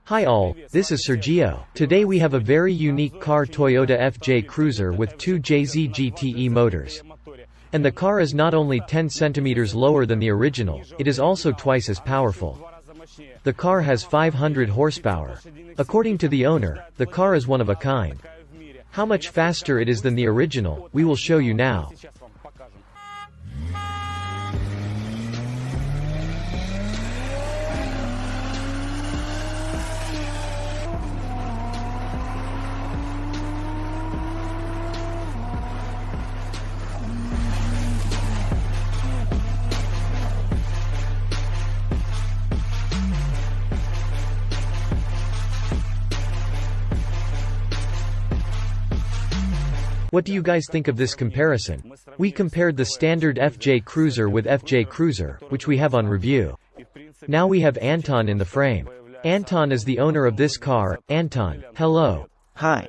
Hi all, this is Serdjio. Today we have a very unique car, Toyota FJ Cruiser with 2JZ-GTE motors. And the car is not only 10 cm lower than the original, it is also twice as powerful. The car has 500 horsepower. According to the owner, the car is one of a kind. How much faster it is than the original, we will show you now. What do you guys think of this comparison? We compared the standard FJ Cruiser with FJ Cruiser, which we have on review. Now we have Anton in the frame. Anton is the owner of this car. Anton, hello. Hi.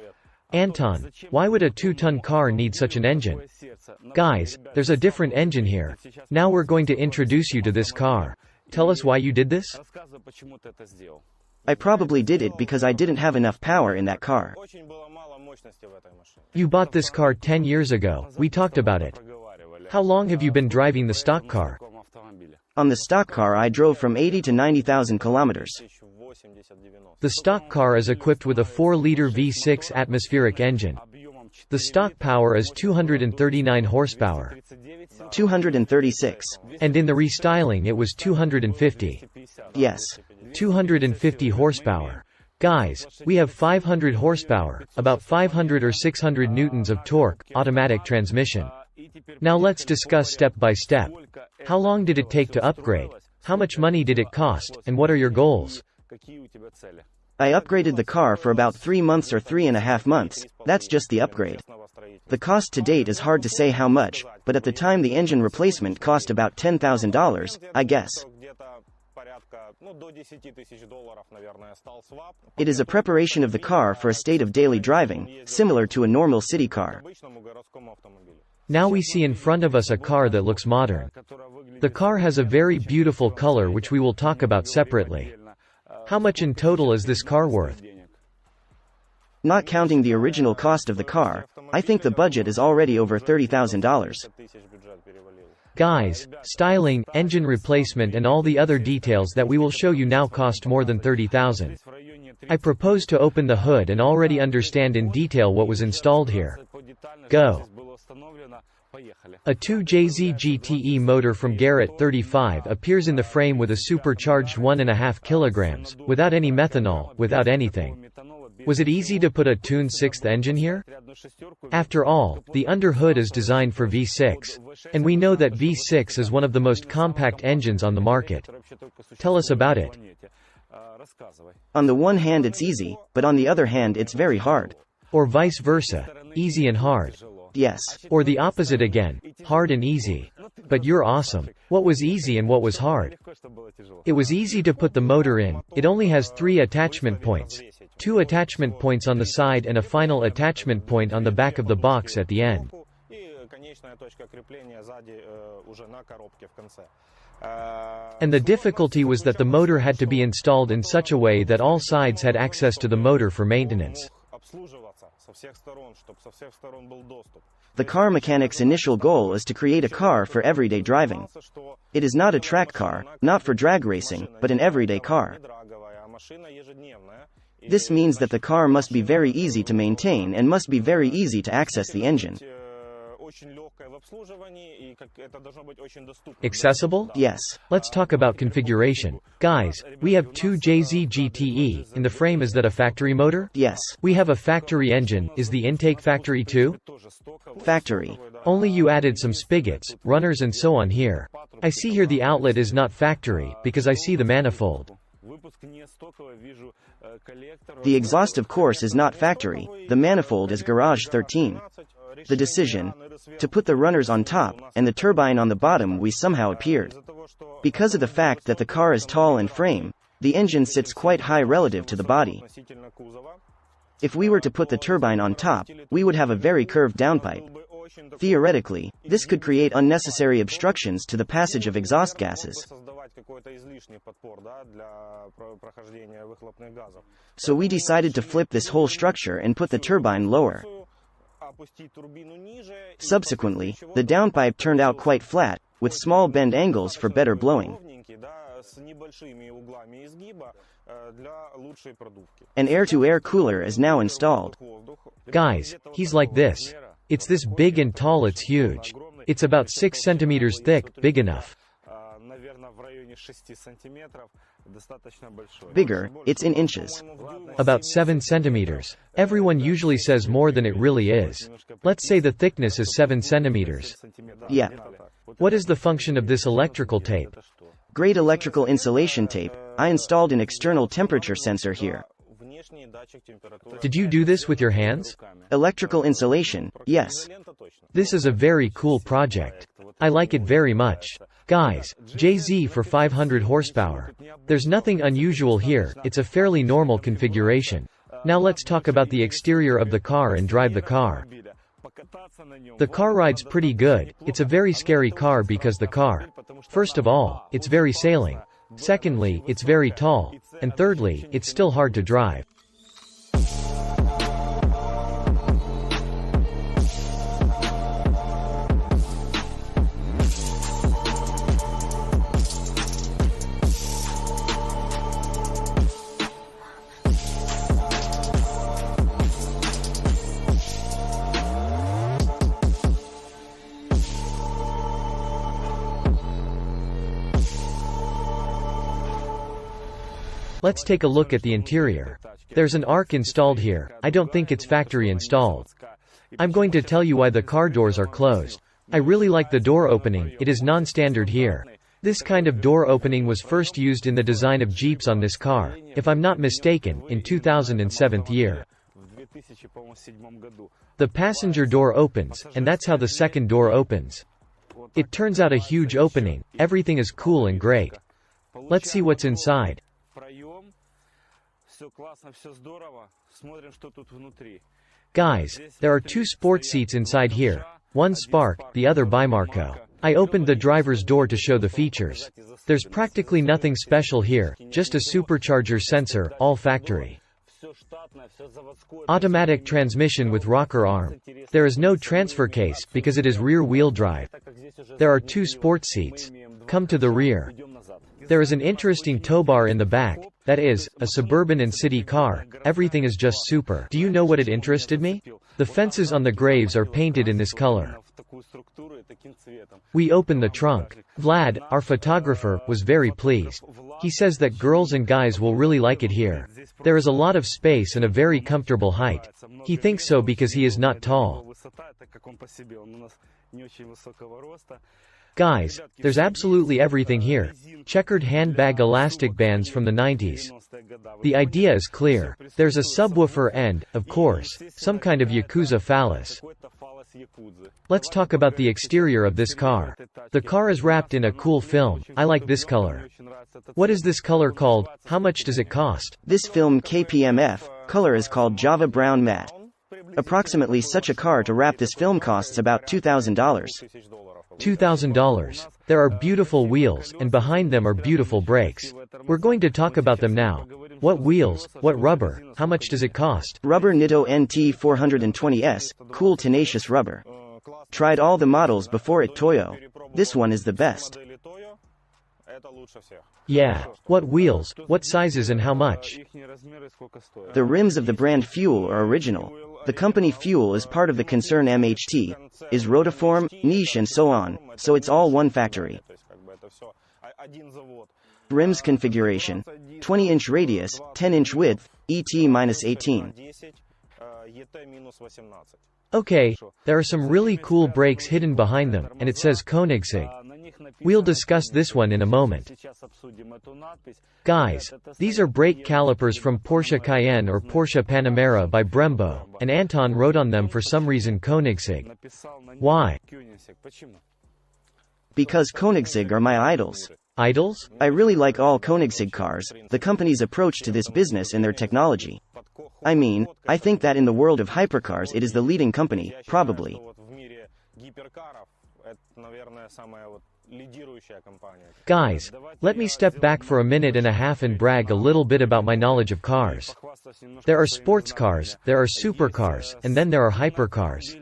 Anton, why would a 2-ton car need such an engine? Guys, there's a different engine here. Now we're going to introduce you to this car. Tell us why you did this? I probably did it because I didn't have enough power in that car. You bought this car 10 years ago, we talked about it. How long have you been driving the stock car? On the stock car I drove from 80 to 90,000 kilometers. The stock car is equipped with a 4-liter V6 atmospheric engine. The stock power is 239 horsepower. 236. And in the restyling it was 250. Yes. 250 horsepower. Guys, we have 500 horsepower, about 500 or 600 newtons of torque, automatic transmission. Now let's discuss step by step. How long did it take to upgrade? How much money did it cost, and what are your goals? I upgraded the car for about 3 months or 3.5 months, that's just the upgrade. The cost to date is hard to say how much, but at the time the engine replacement cost about $10,000, I guess. It is a preparation of the car for a state of daily driving, similar to a normal city car. Now we see in front of us a car that looks modern. The car has a very beautiful color which we will talk about separately. How much in total is this car worth? Not counting the original cost of the car, I think the budget is already over $30,000. Guys, styling, engine replacement and all the other details that we will show you now cost more than $30,000. I propose to open the hood and already understand in detail what was installed here. Go. A 2JZ-GTE motor from Garrett 35 appears in the frame with a supercharged 1.5 kilograms, without any methanol, without anything. Was it easy to put a tuned 6th engine here? After all, the underhood is designed for V6. And we know that V6 is one of the most compact engines on the market. Tell us about it. On the one hand it's easy, but on the other hand it's very hard. Or vice versa, easy and hard. Yes. Or the opposite again, hard and easy. But you're awesome. What was easy and what was hard? It was easy to put the motor in. It only has 3 attachment points. 2 attachment points on the side and a final attachment point on the back of the box at the end. And the difficulty was that the motor had to be installed in such a way that all sides had access to the motor for maintenance. The car mechanic's initial goal is to create a car for everyday driving. It is not a track car, not for drag racing, but an everyday car. This means that the car must be very easy to maintain and must be very easy to access the engine. Accessible? Yes. Let's talk about configuration. Guys, we have 2JZ-GTE. In the frame, is that a factory motor? Yes. We have a factory engine. Is the intake factory too? Factory. Only you added some spigots, runners and so on here. I see here the outlet is not factory, because I see the manifold. The exhaust of course is not factory, the manifold is garage 13. The decision to put the runners on top, and the turbine on the bottom we somehow appeared. Because of the fact that the car is tall and frame, the engine sits quite high relative to the body. If we were to put the turbine on top, we would have a very curved downpipe. Theoretically, this could create unnecessary obstructions to the passage of exhaust gases. So we decided to flip this whole structure and put the turbine lower. Subsequently, the downpipe turned out quite flat, with small bend angles for better blowing. An air-to-air cooler is now installed. Guys, he's like this. It's this big and tall, it's huge. It's about 6 centimeters thick, big enough. Bigger, it's in inches. About 7 centimeters. Everyone usually says more than it really is. Let's say the thickness is 7 centimeters. Yeah. What is the function of this electrical tape? Great electrical insulation tape. I installed an external temperature sensor here. Did you do this with your hands? Electrical insulation, yes. This is a very cool project. I like it very much. Guys, JZ for 500 horsepower. There's nothing unusual here, it's a fairly normal configuration. Now let's talk about the exterior of the car and drive the car. The car rides pretty good. It's a very scary car because the car. First of all, it's very sailing. Secondly, it's very tall. And thirdly, it's still hard to drive. Let's take a look at the interior. There's an arc installed here. I don't think it's factory installed. I'm going to tell you why the car doors are closed. I really like the door opening, it is non-standard here. This kind of door opening was first used in the design of Jeeps on this car, if I'm not mistaken, in 2007 year. The passenger door opens, and that's how the second door opens. It turns out a huge opening, everything is cool and great. Let's see what's inside. Guys, there are 2 sports seats inside here. One Spark, the other Bimarco. I opened the driver's door to show the features. There's practically nothing special here, just a supercharger sensor, all factory. Automatic transmission with rocker arm. There is no transfer case, because it is rear-wheel drive. There are 2 sports seats. Come to the rear. There is an interesting tow bar in the back. That is, a suburban and city car. Everything is just super. Do you know what it interested me? The fences on the graves are painted in this color. We open the trunk. Vlad, our photographer, was very pleased. He says that girls and guys will really like it here. There is a lot of space and a very comfortable height. He thinks so because he is not tall. Guys, there's absolutely everything here. Checkered handbag elastic bands from the 90s. The idea is clear. There's a subwoofer and, of course, some kind of Yakuza phallus. Let's talk about the exterior of this car. The car is wrapped in a cool film. I like this color. What is this color called? How much does it cost? This film KPMF color is called Java Brown Matte. Approximately such a car to wrap this film costs about $2,000. $2,000. There are beautiful wheels, and behind them are beautiful brakes. We're going to talk about them now. What wheels? What rubber? How much does it cost? Rubber Nitto NT 420S, cool tenacious rubber. Tried all the models before it Toyo. This one is the best. Yeah. What wheels? What sizes and how much? The rims of the brand Fuel are original. The company Fuel is part of the concern MHT, is Rotiform, Niche and so on, so it's all one factory. Rims configuration. 20-inch radius, 10-inch width, ET-18. Okay, there are some really cool brakes hidden behind them, and it says Koenigsegg. We'll discuss this one in a moment. Guys, these are brake calipers from Porsche Cayenne or Porsche Panamera by Brembo, and Anton wrote on them for some reason Koenigsegg. Why? Because Koenigsegg are my idols. Idols? I really like all Koenigsegg cars, the company's approach to this business and their technology. I mean, I think that in the world of hypercars it is the leading company, probably. Guys, let me step back for a minute and a half and brag a little bit about my knowledge of cars. There are sports cars, there are supercars, and then there are hypercars.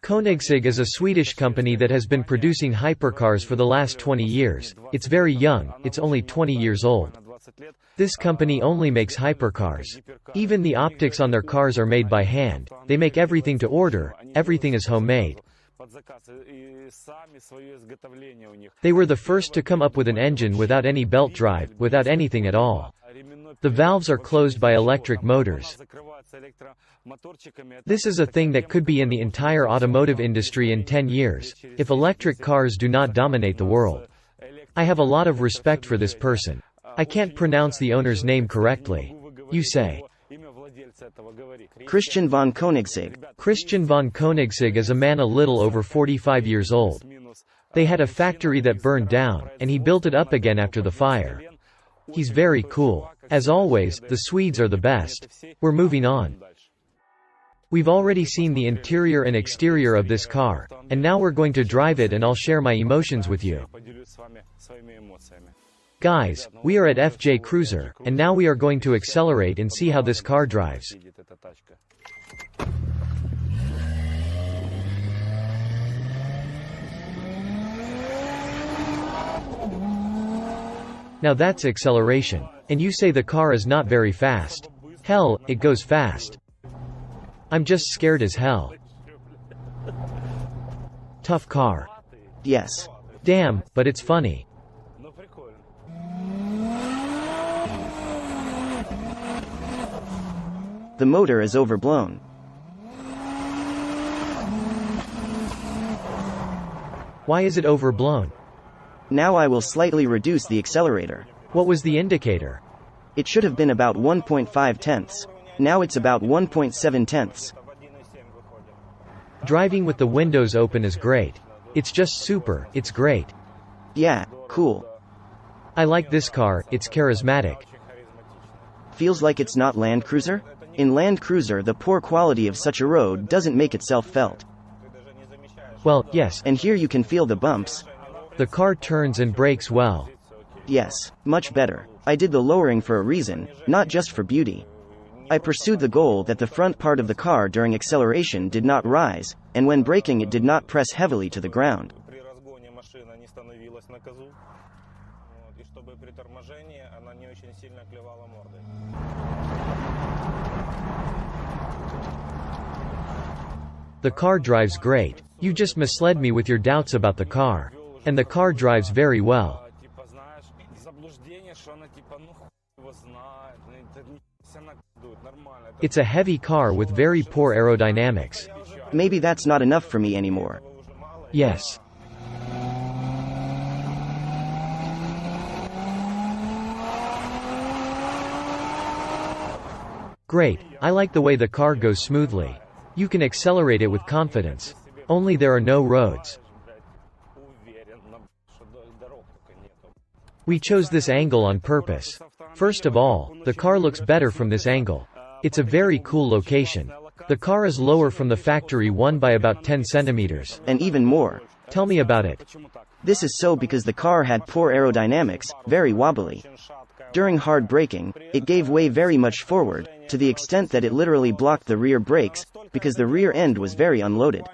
Koenigsegg is a Swedish company that has been producing hypercars for the last 20 years. It's very young, it's only 20 years old. This company only makes hypercars. Even the optics on their cars are made by hand, they make everything to order, everything is homemade. They were the first to come up with an engine without any belt drive, without anything at all. The valves are closed by electric motors. This is a thing that could be in the entire automotive industry in 10 years, if electric cars do not dominate the world. I have a lot of respect for this person. I can't pronounce the owner's name correctly. You say. Christian von Koenigsegg. Christian von Koenigsegg is a man a little over 45 years old. They had a factory that burned down, and he built it up again after the fire. He's very cool. As always, the Swedes are the best. We're moving on. We've already seen the interior and exterior of this car, and now we're going to drive it and I'll share my emotions with you. Guys, we are at FJ Cruiser, and now we are going to accelerate and see how this car drives. Now that's acceleration. And you say the car is not very fast. Hell, it goes fast. I'm just scared as hell. Tough car. Yes. Damn, but it's funny. The motor is overblown. Why is it overblown? Now I will slightly reduce the accelerator. What was the indicator? It should have been about 1.5 tenths. Now it's about 1.7 tenths. Driving with the windows open is great. It's just super, it's great. Yeah, cool. I like this car, it's charismatic. Feels like it's not Land Cruiser? In Land Cruiser the poor quality of such a road doesn't make itself felt. Well, yes. And here you can feel the bumps. The car turns and brakes well. Yes, much better. I did the lowering for a reason, not just for beauty. I pursued the goal that the front part of the car during acceleration did not rise, and when braking it did not press heavily to the ground. The car drives great. You just misled me with your doubts about the car. And the car drives very well. It's a heavy car with very poor aerodynamics. Maybe that's not enough for me anymore. Yes. Great, I like the way the car goes smoothly. You can accelerate it with confidence. Only there are no roads. We chose this angle on purpose. First of all, the car looks better from this angle. It's a very cool location. The car is lower from the factory one by about 10 centimeters. And even more. Tell me about it. This is so because the car had poor aerodynamics, very wobbly. During hard braking, it gave way very much forward, to the extent that it literally blocked the rear brakes, because the rear end was very unloaded.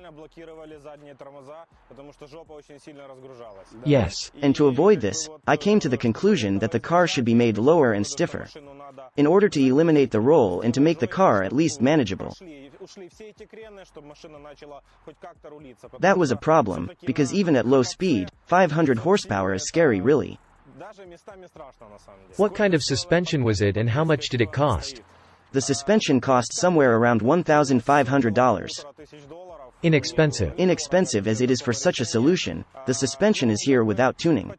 Yes. And to avoid this, I came to the conclusion that the car should be made lower and stiffer, in order to eliminate the roll and to make the car at least manageable. That was a problem, because even at low speed, 500 horsepower is scary really. What kind of suspension was it and how much did it cost? The suspension cost somewhere around $1,500. Inexpensive. Inexpensive as it is for such a solution, the suspension is here without tuning.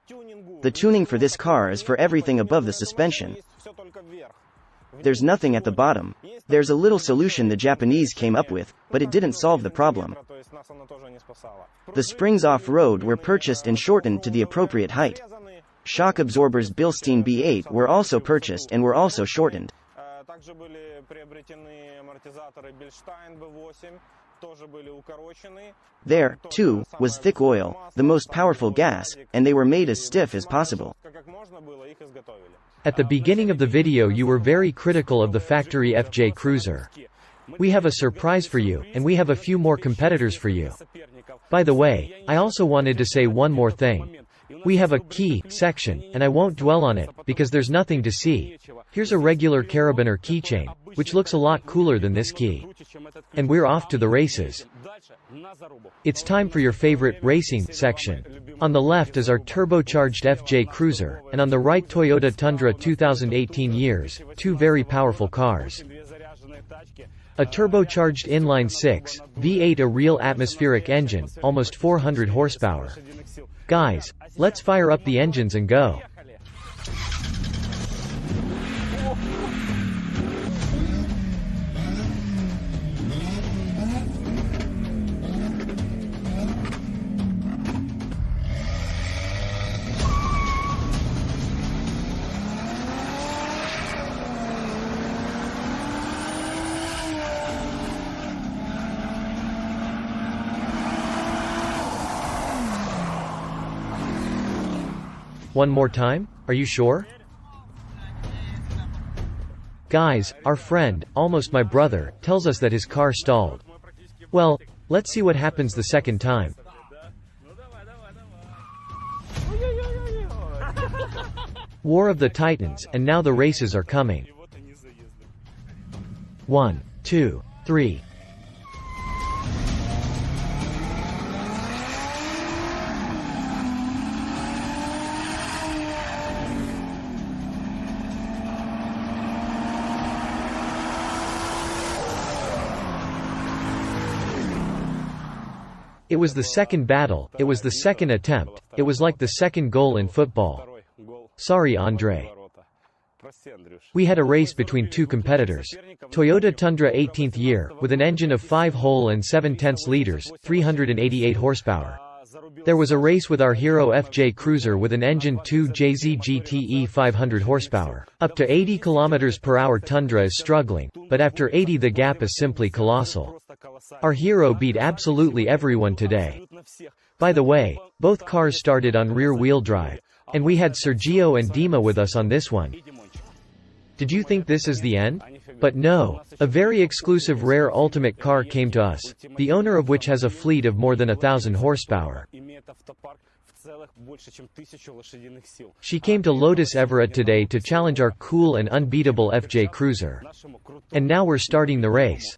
The tuning for this car is for everything above the suspension. There's nothing at the bottom. There's a little solution the Japanese came up with, but it didn't solve the problem. The springs off-road were purchased and shortened to the appropriate height. Shock absorbers Bilstein B8 were also purchased and were also shortened. There, too, was thick oil, the most powerful gas, and they were made as stiff as possible. At the beginning of the video you were very critical of the factory FJ Cruiser. We have a surprise for you, and we have a few more competitors for you. By the way, I also wanted to say one more thing. We have a key section, and I won't dwell on it, because there's nothing to see. Here's a regular carabiner keychain, which looks a lot cooler than this key. And we're off to the races. It's time for your favorite racing section. On the left is our turbocharged FJ Cruiser, and on the right Toyota Tundra 2018 years, two very powerful cars. A turbocharged inline-6, V8, a real atmospheric engine, almost 400 horsepower. Guys, let's fire up the engines and go. One more time? Are you sure? Guys, our friend, almost my brother, tells us that his car stalled. Well, let's see what happens the second time. War of the Titans, and now the races are coming. 1, 2, 3. It was the second battle, it was the second attempt, it was like the second goal in football. Sorry, Andre. We had a race between two competitors. Toyota Tundra 18th year, with an engine of 5-hole and 7/10 liters, 388 horsepower. There was a race with our hero FJ Cruiser with an engine 2JZ-GTE 500 horsepower. Up to 80 km/h Tundra is struggling, but after 80 the gap is simply colossal. Our hero beat absolutely everyone today. By the way, both cars started on rear-wheel drive. And we had Serdjio and Dima with us on this one. Did you think this is the end? But no. A very exclusive rare ultimate car came to us, the owner of which has a fleet of more than 1,000 horsepower. She came to Lotus Everett today to challenge our cool and unbeatable FJ Cruiser. And now we're starting the race.